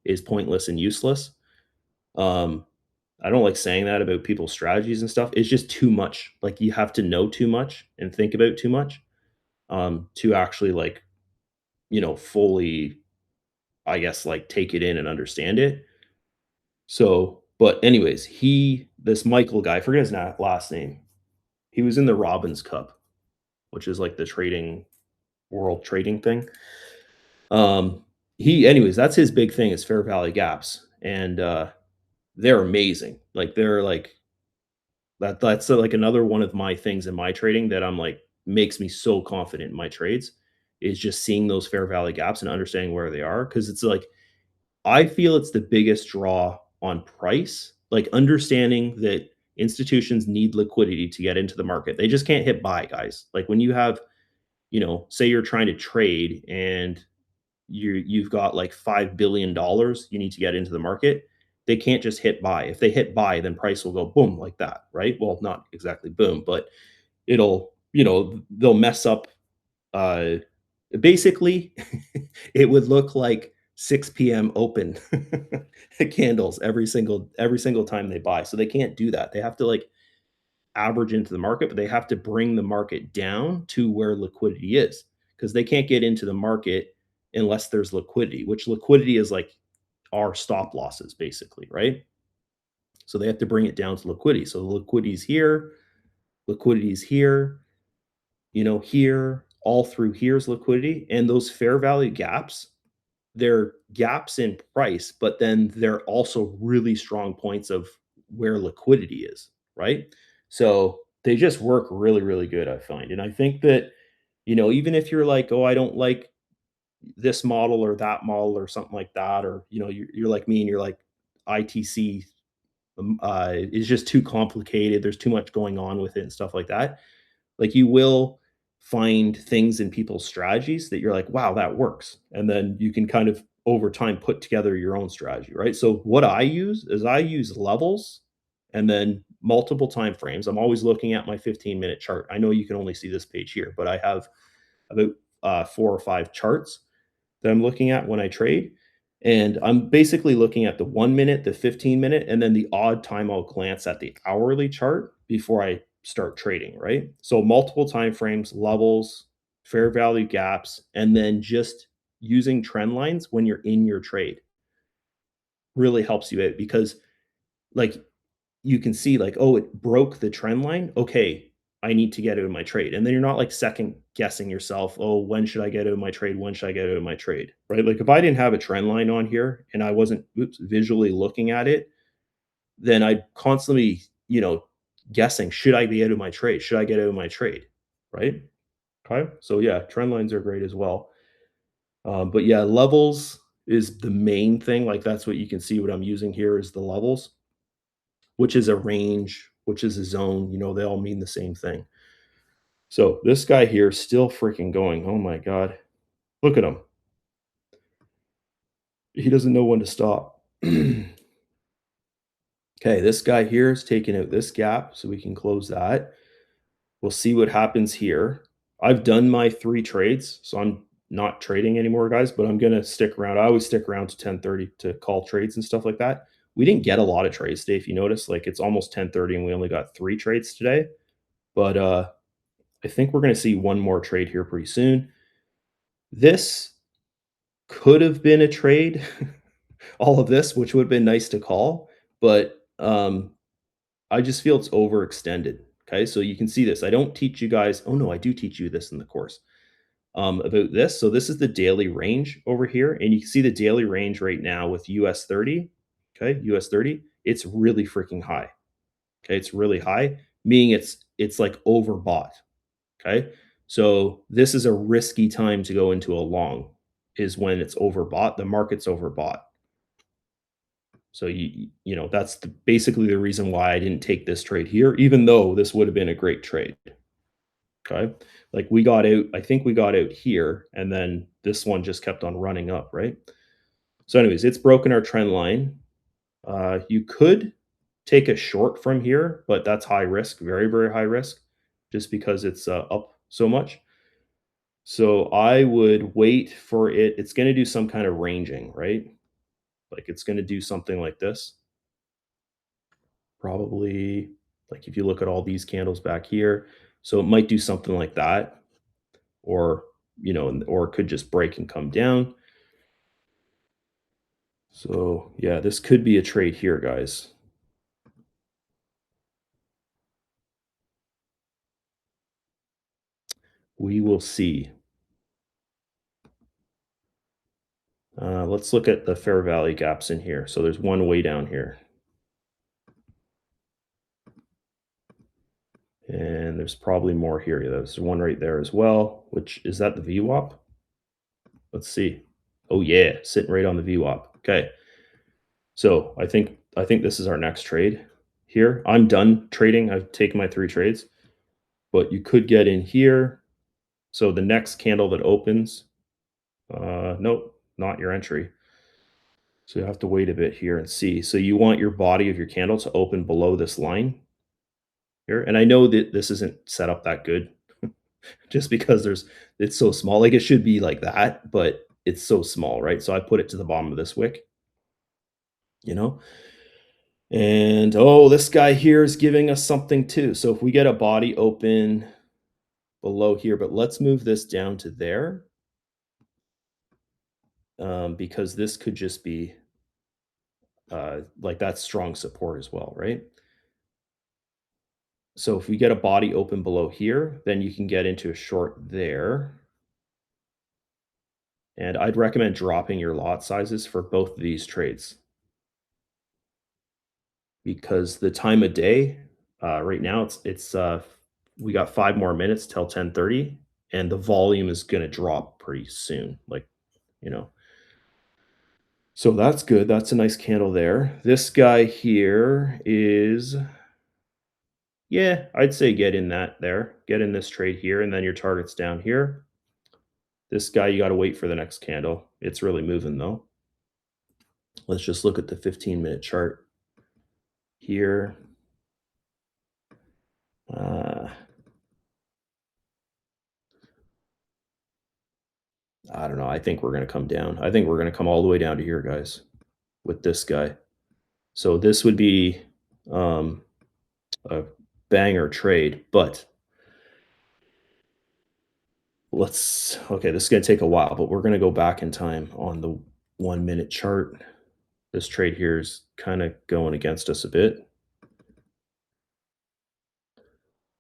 is pointless and useless. Um, I don't like saying that about people's strategies and stuff. It's just too much. Like you have to know too much and think about too much to actually like, fully, I guess, like take it in and understand it. So, but anyways, this Michael guy, I forget his last name. He was in the Robbins Cup, which is like the trading world trading thing. Anyways, that's his big thing is fair value gaps. And they're amazing. Like they're like that's like another one of my things in my trading that I'm like makes me so confident in my trades is just seeing those fair value gaps and understanding where they are because it's like I feel it's the biggest draw on price, like understanding that institutions need liquidity to get into the market. They just can't hit buy, guys. Like when you have, say you're trying to trade and you've got like $5 billion you need to get into the market. They can't just hit buy. If they hit buy, then price will go boom like that, right? Well, not exactly boom, but they'll mess up. uh Basically, it would look like 6 p.m. open candles every single time they buy. So they can't do that. They have to like average into the market, but they have to bring the market down to where liquidity is, because they can't get into the market unless there's liquidity, which liquidity is like our stop losses basically, right? So they have to bring it down to liquidity. So the liquidity's here, here, all through here's liquidity, and those fair value gaps, they're gaps in price, but then they're also really strong points of where liquidity is, right? So they just work really, really good, I find. And I think that, even if you're like, oh, I don't like this model or that model or something like that, or, you're like me and you're like, ITC is just too complicated. There's too much going on with it and stuff like that. Like you will find things in people's strategies that you're like, wow, that works. And then you can kind of over time put together your own strategy, right? So what I use is I use levels and then multiple time frames. I'm always looking at my 15-minute chart. I know you can only see this page here, but I have about 4 or 5 charts that I'm looking at when I trade. And I'm basically looking at the 1 minute, the 15-minute, and then the odd time I'll glance at the hourly chart before I start trading, right? So multiple time frames, levels, fair value gaps, and then just using trend lines when you're in your trade really helps you out, because like you can see like, oh, it broke the trend line. Okay, I need to get out of my trade. And then you're not like second guessing yourself. Oh, when should I get out of my trade? When should I get out of my trade? Right? Like if I didn't have a trend line on here and I wasn't visually looking at it, then I'd constantly, guessing, should I be out of my trade? Should I get out of my trade? Right? Okay. So yeah, trend lines are great as well. But yeah, levels is the main thing. Like that's what you can see what I'm using here is the levels, which is a range, which is a zone, they all mean the same thing. So this guy here is still freaking going. Oh my god. Look at him. He doesn't know when to stop. Okay, this guy here is taking out this gap, so we can close that. We'll see what happens here. I've done my 3 trades, so I'm not trading anymore, guys, but I'm gonna stick around. I always stick around to 10:30 to call trades and stuff like that. We didn't get a lot of trades today, if you notice. Like, it's almost 10:30 and we only got 3 trades today. But, I think we're gonna see one more trade here pretty soon. This could have been a trade, all of this, which would have been nice to call, but, I just feel it's overextended, okay? So you can see this. I don't teach you guys oh, no, I do teach you this in the course, about this. So this is the daily range over here, and you can see the daily range right now with US30, okay? US30, it's really freaking high, okay? It's really high, meaning it's, like, overbought, okay? So this is a risky time to go into a long, is when it's overbought, the market's overbought. So that's basically the reason why I didn't take this trade here, even though this would have been a great trade. Okay. Like we got out, I think we got out here, and then this one just kept on running up, right? So, anyways, it's broken our trend line. You could take a short from here, but that's high risk, very, very high risk, just because it's up so much. So I would wait for it. It's going to do some kind of ranging, right? Like it's going to do something like this. Probably, like, if you look at all these candles back here, so it might do something like that, or, or it could just break and come down. So, yeah, this could be a trade here, guys. We will see. Let's look at the fair value gaps in here. So there's one way down here. And there's probably more here. Yeah, there's one right there as well, which is that the VWAP? Let's see. Oh yeah, sitting right on the VWAP. Okay. So I think this is our next trade here. I'm done trading. I've taken my 3 trades, but you could get in here. So the next candle that opens, nope, not your entry. So you have to wait a bit here and see. So you want your body of your candle to open below this line here. And I know that this isn't set up that good just because it's so small. Like it should be like that, but it's so small, right? So I put it to the bottom of this wick, you know? And oh, this guy here is giving us something too. So if we get a body open below here, but let's move this down to there, because this could just be like that's strong support as well, right? So if we get a body open below here, then you can get into a short there. And I'd recommend dropping your lot sizes for both of these trades because the time of day, right now it's we got 5 more minutes till 10:30, and the volume is gonna drop pretty soon. Like, you know. So that's good. That's a nice candle there. This guy here is, yeah, I'd say get in that there. Get in this trade here, and then your target's down here. This guy, you gotta wait for the next candle. It's really moving though. Let's just look at the 15-minute chart here. Uh, I don't know. I think we're gonna come down. I think we're gonna come all the way down to here, guys, with this guy. So this would be um, a banger trade, but let's okay, this is gonna take a while, but we're gonna go back in time on the 1-minute chart. This trade here is kind of going against us a bit.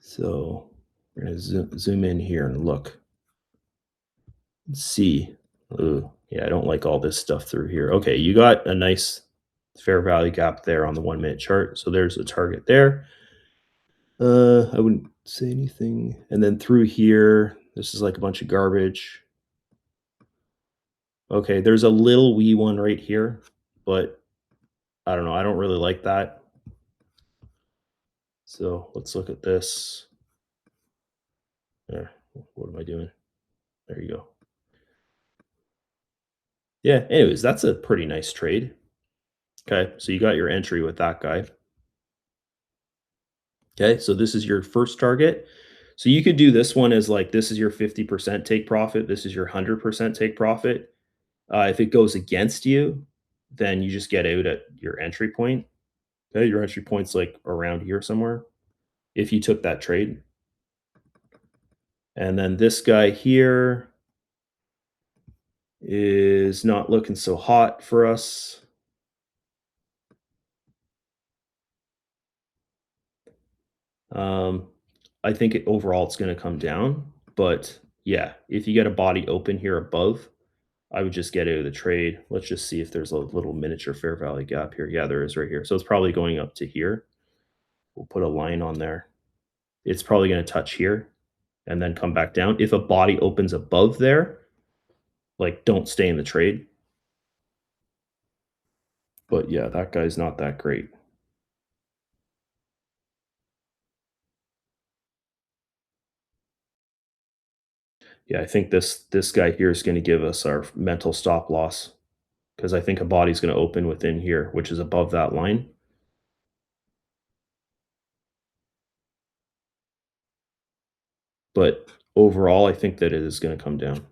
So we're gonna zoom in here and look. Let's see. Ooh, yeah, I don't like all this stuff through here. Okay, you got a nice fair value gap there on the 1-minute chart. So there's a target there. I wouldn't say anything. And then through here, this is like a bunch of garbage. Okay, there's a little wee one right here, but I don't know. I don't really like that. So let's look at this. There. What am I doing? There you go. Yeah, anyways, that's a pretty nice trade. Okay, so you got your entry with that guy. Okay, so this is your first target. So you could do this one as like this is your 50% take profit, this is your 100% take profit. If it goes against you, then you just get out at your entry point. Okay, your entry point's like around here somewhere if you took that trade. And then this guy here is not looking so hot for us. Um, I think overall it's going to come down, but yeah, if you get a body open here above, I would just get out of the trade. Let's just see if there's a little miniature fair value gap here. Yeah, there is right here. So it's probably going up to here. We'll put a line on there. It's probably going to touch here and then come back down. If a body opens above there, like don't stay in the trade. But yeah, that guy's not that great. Yeah, I think this guy here is going to give us our mental stop loss because I think a body's going to open within here, which is above that line. But overall, I think that it is going to come down.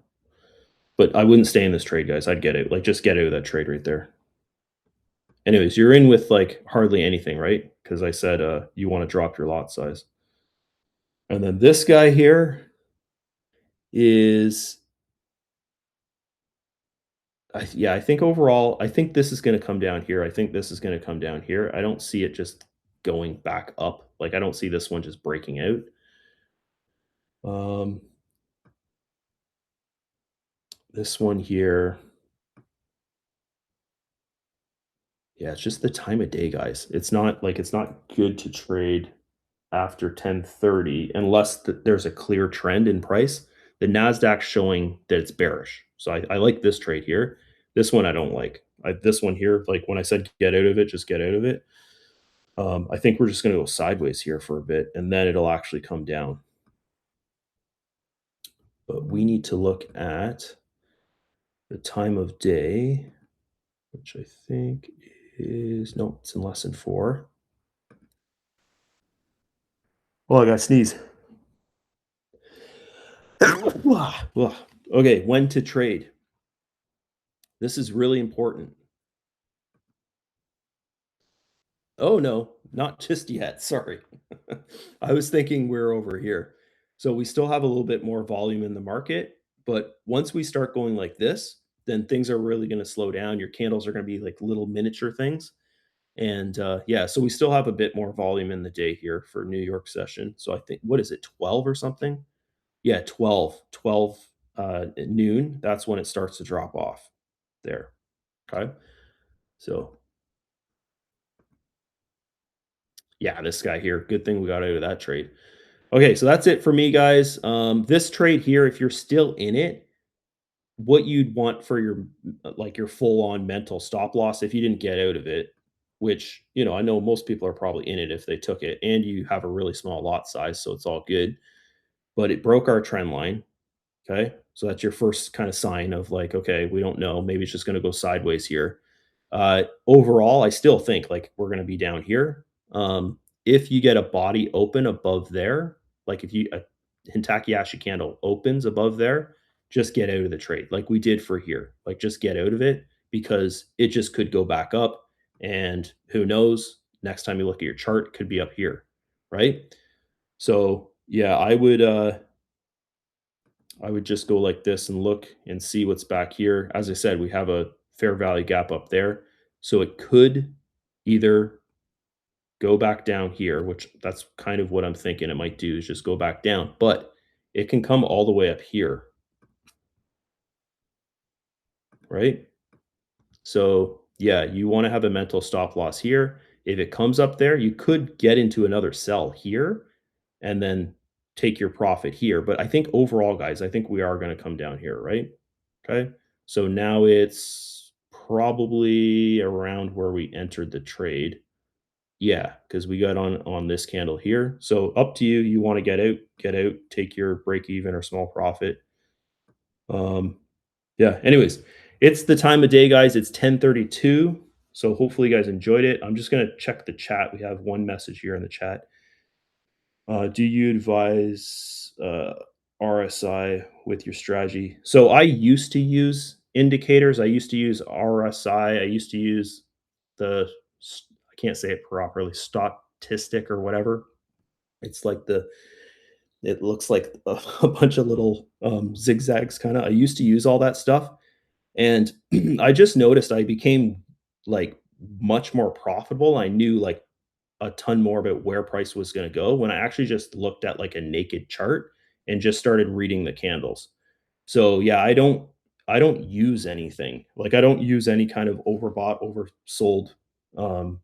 But I wouldn't stay in this trade, guys. I'd get it. Like just get out of that trade right there. Anyways, you're in with like hardly anything, right? Because I said you want to drop your lot size. And then this guy here is yeah, I think overall, I think this is going to come down here. I think this is going to come down here. I don't see it just going back up. Like I don't see this one just breaking out. Um, this one here, yeah, it's just the time of day, guys. It's not good to trade after 10:30 unless there's a clear trend in price. The Nasdaq's showing that it's bearish. So I like this trade here. This one I don't like. This one here, like when I said get out of it, just get out of it. I think we're just going to go sideways here for a bit, and then it'll actually come down. but we need to look at the time of day, which I think is no, it's in lesson 4. Oh, I got to sneeze. Okay, when to trade. This is really important. Oh, no, not just yet. Sorry. I was thinking we're over here. So we still have a little bit more volume in the market, but once we start going like this, then things are really going to slow down. Your candles are going to be like little miniature things. And yeah, so we still have a bit more volume in the day here for New York session. So I think, what is it, 12 or something? Yeah, 12 at noon. That's when it starts to drop off there. Okay. So yeah, this guy here, good thing we got out of that trade. Okay, so that's it for me, guys. This trade here, if you're still in it, what you'd want for your like your full on mental stop loss if you didn't get out of it, which I know most people are probably in it if they took it, and you have a really small lot size, so it's all good. But it broke our trend line. Okay. So that's your first kind of sign of like, okay, we don't know. Maybe it's just going to go sideways here. Overall, I still think like we're going to be down here. If you get a body open above there, like if a Hintakiyashi candle opens above there, just get out of the trade like we did for here. Like just get out of it because it just could go back up. And who knows? Next time you look at your chart, it could be up here. Right. So yeah, I would just go like this and look and see what's back here. As I said, we have a fair value gap up there. So it could either go back down here, which that's kind of what I'm thinking it might do is just go back down, but it can come all the way up here, right? So yeah, you want to have a mental stop loss here. If it comes up there, you could get into another sell here and then take your profit here. But I think overall, guys, I think we are going to come down here, right? Okay. So now it's probably around where we entered the trade. Yeah, because we got on this candle here. So up to you. You want to get out, take your break even or small profit. Um, yeah. Anyways, it's the time of day, guys. It's 10:32. So hopefully you guys enjoyed it. I'm just gonna check the chat. We have one message here in the chat. Do you advise RSI with your strategy? So I used to use indicators. I used to use RSI. I used to use I can't say it properly, statistic or whatever. It's like it looks like a bunch of little zigzags kind of. I used to use all that stuff. And I just noticed I became like much more profitable. I knew like a ton more about where price was going to go when I actually just looked at like a naked chart and just started reading the candles. So yeah, I don't use anything. Like I don't use any kind of overbought, oversold um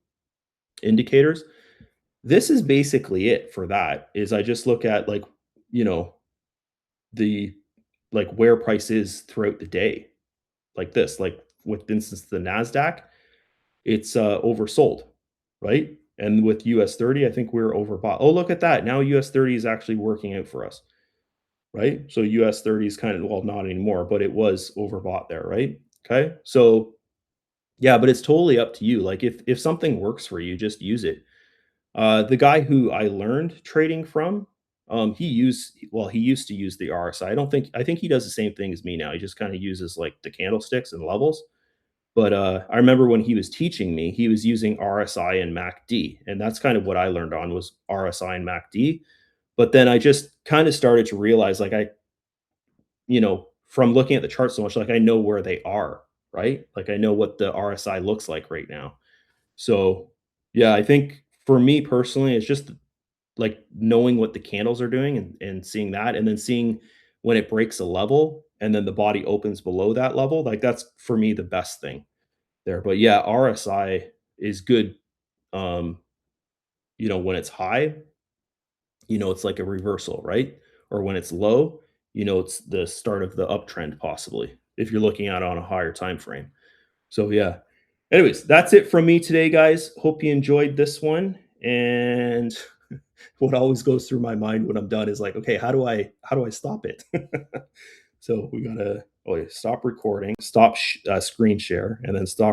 indicators. This is basically it for that. Is I just look at like, you know, the like where price is throughout the day. Like this, like with instance the Nasdaq, it's oversold, right? And with US30, I think we're overbought. Oh, look at that. Now US30 is actually working out for us, right? So US30 is kind of, well, not anymore, but it was overbought there, right? Okay. So yeah, but it's totally up to you. Like if something works for you, just use it. The guy who I learned trading from, he used to use the RSI. I think he does the same thing as me now. He just kind of uses like the candlesticks and levels. But, I remember when he was teaching me, he was using RSI and MACD, and that's kind of what I learned on was RSI and MACD. But then I just kinda started to realize, like, from looking at the chart so much, like, I know where they are, right? Like, I know what the RSI looks like right now. So, yeah, I think for me personally, it's just, like, knowing what the candles are doing and seeing that, and then seeing when it breaks a level, and then the body opens below that level, like, that's, for me, the best thing there. But yeah, RSI is good. Um, when it's high, it's like a reversal, right? Or when it's low, it's the start of the uptrend, possibly, if you're looking at it on a higher time frame. So yeah. Anyways, that's it from me today, guys. Hope you enjoyed this one. And what always goes through my mind when I'm done is like, okay, how do I stop it? So we gotta, oh yeah, stop recording, stop screen share, and then stop